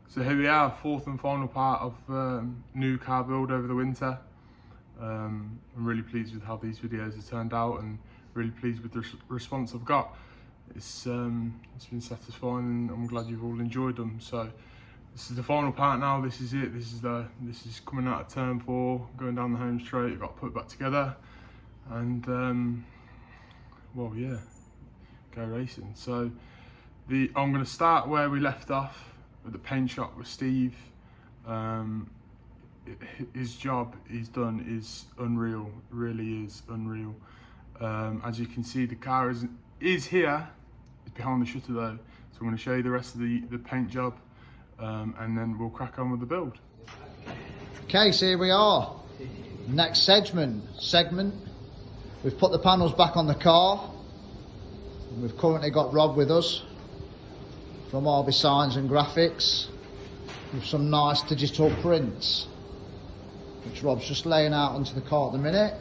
So here we are, fourth and final part of new car build over the winter. I'm really pleased with how these videos have turned out and really pleased with the response I've got. It's been satisfying and I'm glad you've all enjoyed them. So this is the final part now. This is it. This is coming out of turn 4, going down the home straight. I've got to put it back together and well, yeah, go racing. So I'm going to start where we left off with the paint shop with Steve. His job he's done is unreal, really is unreal. As you can see, the car is here, it's behind the shutter though. So I'm going to show you the rest of the paint job and then we'll crack on with the build. Okay, so here we are. Next segment. We've put the panels back on the car. We've currently got Rob with us from RB Signs and Graphics with some nice digital prints, which Rob's just laying out onto the car at the minute,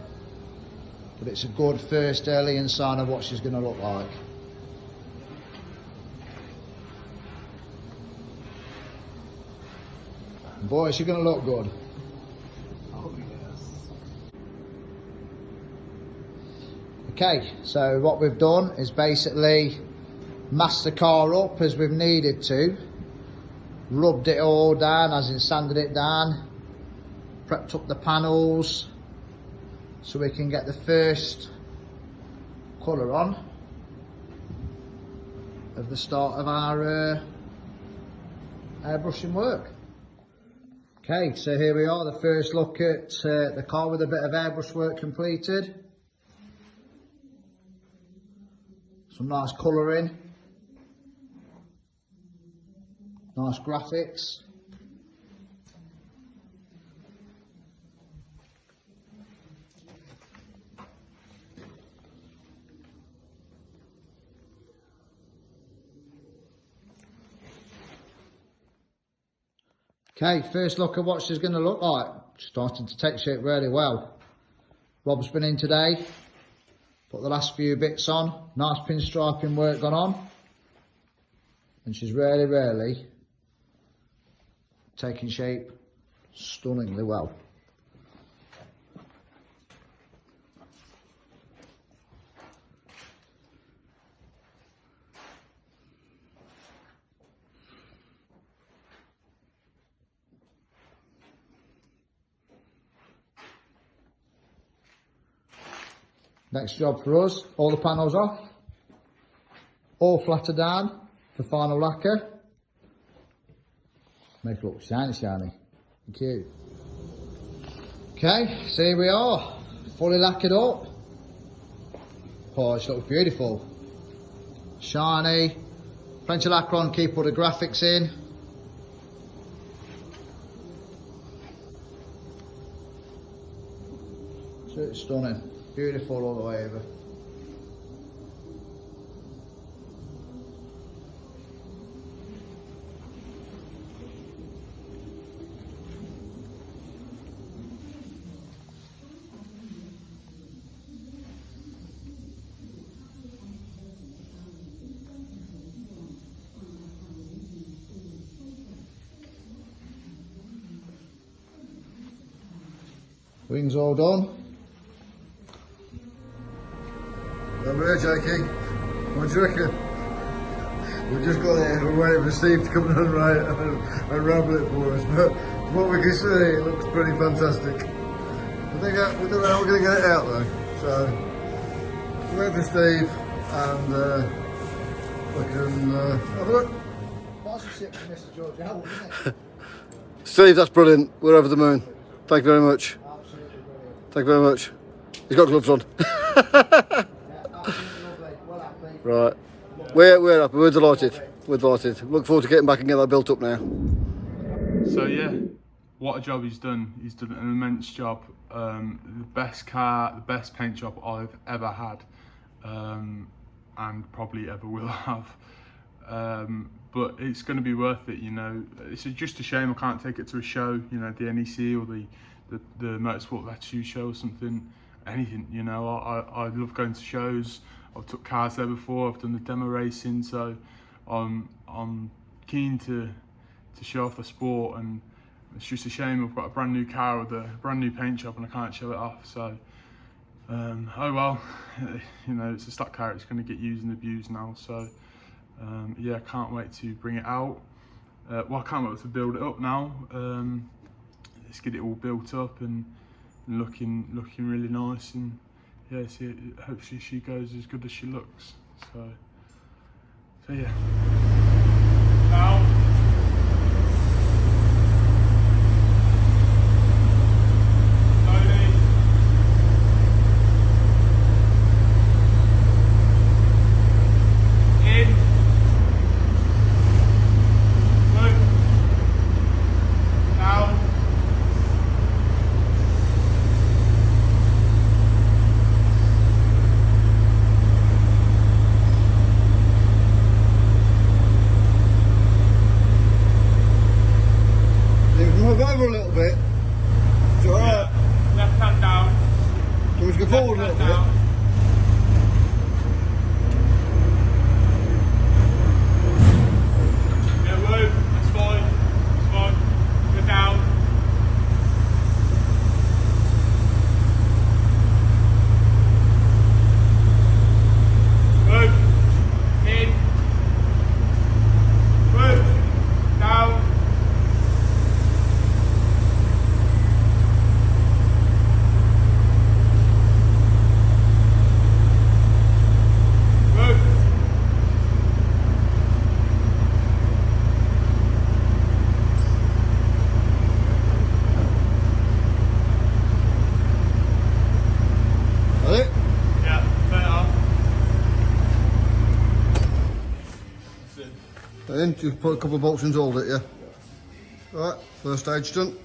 but it's a good first early sign of what she's going to look like. Boy, she's going to look good. Oh yes. Okay, so what we've done is basically masked the car up as we've needed to, rubbed it all down, as in sanded it down, prepped up the panels so we can get the first colour on of the start of our airbrushing work. Okay, so here we are, the first look at the car with a bit of airbrush work completed. Some nice colouring, nice graphics. Okay, first look at what she's going to look like. Starting to take shape really well. Rob's been in today, put the last few bits on, nice pinstriping work gone on, and she's really taking shape stunningly well. Next job for us, all the panels off, all flatter down for final lacquer. Make it look shiny. Thank you. Okay, so here we are, fully lacquered up. Oh, she looks beautiful. Shiny, plenty of lacquer on, keep all the graphics in. So it's stunning. Beautiful all the way over. Wings all done. Over here, Jakey. What do you reckon? We've just got here, we're waiting for Steve to come and unravel it for us, but from what we can see, it looks pretty fantastic. We don't know how we're going to get it out though, so we're waiting for Steve and we can have a look. Sponsorship for Mr. George Howell, isn't it? Steve, that's brilliant. We're over the moon. Thank you very much. Absolutely brilliant. Thank you very much. He's got gloves on. Right, we're happy, we're delighted, Look forward to getting back and get that built up now. So yeah, what a job he's done. He's done an immense job. The best car, the best paint job I've ever had, and probably ever will have. But it's going to be worth it, you know. It's just a shame I can't take it to a show, you know, the NEC or the Motorsport Latitude show or something, anything, you know. I love going to shows. I've took cars there before. I've done the demo racing, so I'm keen to to show off the sport, and it's just a shame I've got a brand new car with a brand new paint job and I can't show it off. So oh well, you know, it's a stock car, it's going to get used and abused now. So yeah, can't wait to bring it out. Well, I can't wait to build it up now. Let's get it all built up and looking really nice, and yeah, hopefully she goes as good as she looks. So yeah. Now. Move over a little bit. It's alright. Yeah. Left hand down. Can we go forward a little bit? Yeah, move. That's fine. That's fine. Go down. Move. In. Move. Down. Then just put a couple of bolts and hold it, yeah. Alright, first stage done.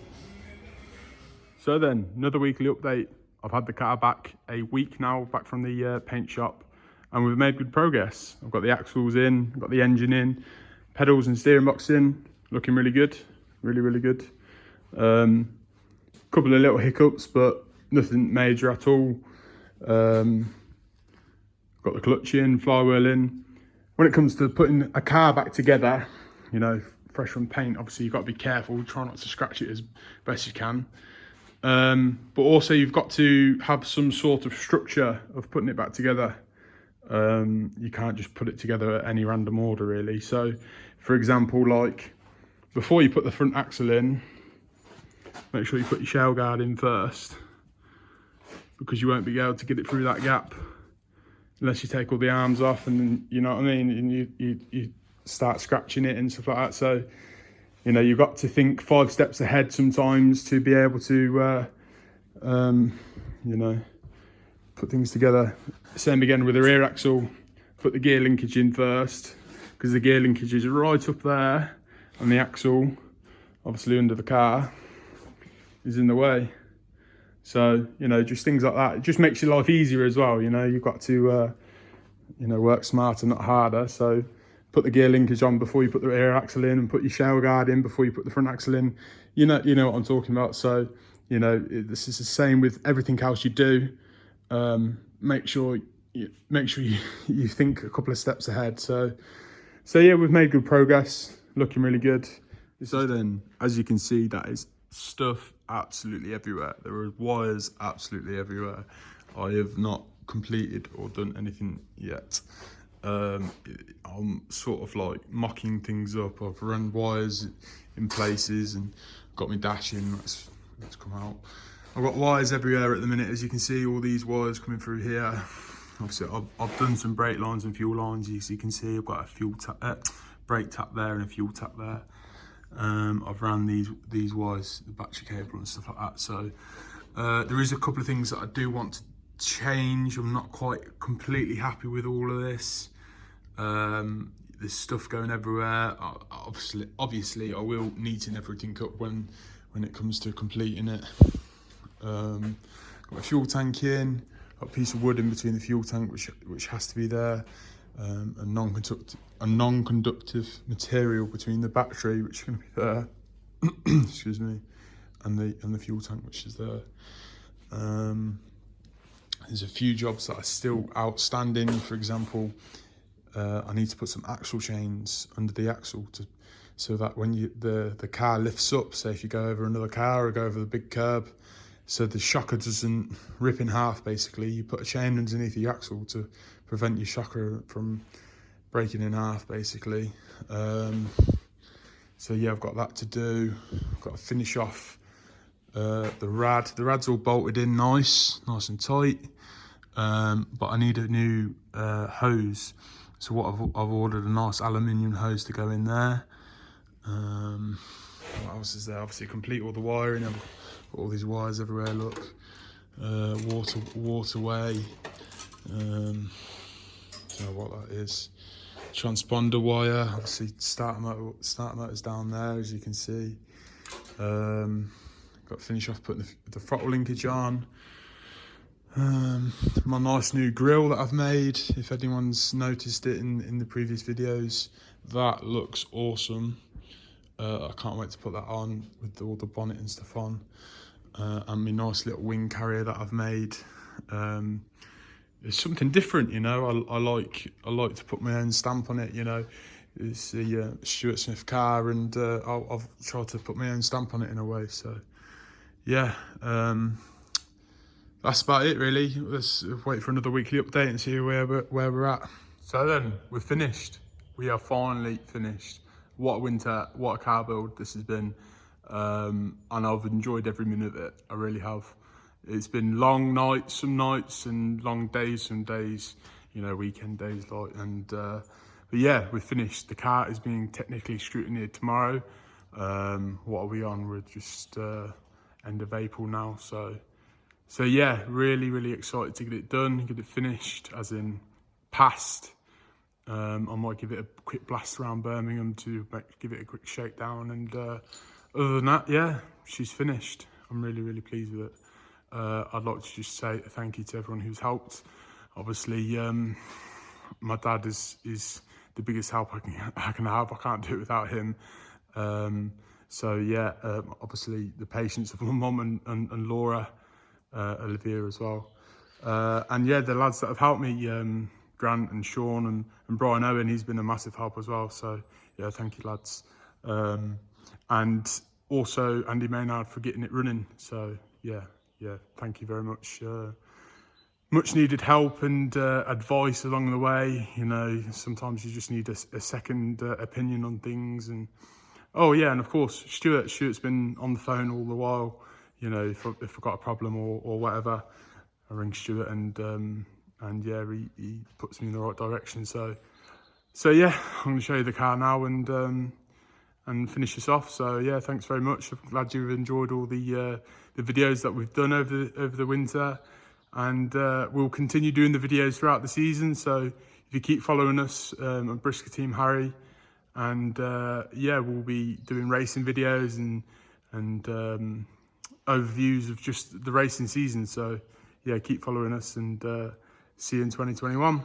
So then, another weekly update. I've had the car back a week now, back from the paint shop, and we've made good progress. I've got the axles in, I've got the engine in, pedals and steering box in, looking really good, really good. Couple of little hiccups, but nothing major at all. Got the clutch in, flywheel in. When it comes to putting a car back together, you know, fresh from paint, obviously you've got to be careful, try not to scratch it as best you can. But also you've got to have some sort of structure of putting it back together. You can't just put it together at any random order really. So for example, like before you put the front axle in, make sure you put your shale guard in first, because you won't be able to get it through that gap unless you take all the arms off, and then, you know what I mean, and you start scratching it and stuff like that. So, you know, you've got to think 5 steps ahead sometimes to be able to, you know, put things together. Same again with the rear axle, put the gear linkage in first, because the gear linkage is right up there, and the axle, obviously under the car, is in the way. So, you know, just things like that. It just makes your life easier as well. You know, you've got to, you know, work smarter, not harder. So put the gear linkage on before you put the rear axle in, and put your shale guard in before you put the front axle in. You know what I'm talking about. So, you know, this is the same with everything else you do. Make sure you think a couple of steps ahead. So yeah, we've made good progress. Looking really good. So then, as you can see, that is stuff absolutely everywhere. There are wires absolutely everywhere. I have not completed or done anything yet. I'm sort of like mocking things up. I've run wires in places and got my dash in. Let's come out. I've got wires everywhere at the minute. As you can see, all these wires coming through here. Obviously, I've done some brake lines and fuel lines. As you can see, I've got a fuel tap, brake tap there and a fuel tap there. I've ran these wires, the battery cable and stuff like that. So there is a couple of things that I do want to change. I'm not quite completely happy with all of this. There's stuff going everywhere. Obviously I will neaten everything up when it comes to completing it. Got a fuel tank in, got a piece of wood in between the fuel tank which has to be there. A non-conductive material between the battery, which is going to be there, excuse me, and the fuel tank, which is there. There's a few jobs that are still outstanding. For example, I need to put some axle chains under the axle so that when the car lifts up, say if you go over another car or go over the big curb, so the shocker doesn't rip in half. Basically, you put a chain underneath the axle to prevent your shocker from breaking in half, basically. So yeah, I've got that to do. I've got to finish off the rad. The rad's all bolted in nice and tight, but I need a new hose. So what I've ordered a nice aluminium hose to go in there. What else is there? Obviously complete all the wiring. I've got all these wires everywhere, look. Waterway. Don't know what that is. Transponder wire. Obviously starter motor's down there, as you can see. Got to finish off putting the throttle linkage on. My nice new grill that I've made, if anyone's noticed it in the previous videos, that looks awesome. I can't wait to put that on with all the bonnet and stuff on. And my nice little wing carrier that I've made. It's something different, you know. I like to put my own stamp on it, you know. It's the Stuart Smith car, and I've tried to put my own stamp on it in a way. So yeah, that's about it really. Let's wait for another weekly update and see where we're at. So then, we're finished. We are finally finished. What a winter, what a car build this has been. And I've enjoyed every minute of it, I really have. It's been long nights, and long days, some days, you know, weekend days, like, and but yeah, we're finished. The car is being technically scrutinised tomorrow. What are we on? We're just end of April now, so yeah, really excited to get it done, get it finished, as in passed. I might give it a quick blast around Birmingham to give it a quick shakedown, and other than that, yeah, she's finished. I'm really pleased with it. I'd like to just say thank you to everyone who's helped. Obviously, my dad is the biggest help I can have. I can't do it without him. So yeah, obviously the patience of my mum and Laura, Olivia as well. And yeah, the lads that have helped me, Grant and Sean and Brian Owen, he's been a massive help as well. So yeah, thank you lads. And also Andy Maynard for getting it running. So yeah, thank you very much. Much needed help and advice along the way. You know, sometimes you just need a second opinion on things. And oh yeah, and of course Stuart's been on the phone all the while. You know, if I've got a problem or whatever, I ring Stuart, and yeah, he puts me in the right direction. So yeah, I'm going to show you the car now and finish this off. So yeah, thanks very much. I'm glad you've enjoyed all the videos that we've done over the winter, and we'll continue doing the videos throughout the season. So if you keep following us on Brisker Team Harry, and yeah, we'll be doing racing videos and overviews of just the racing season. So yeah, keep following us, and see you in 2021.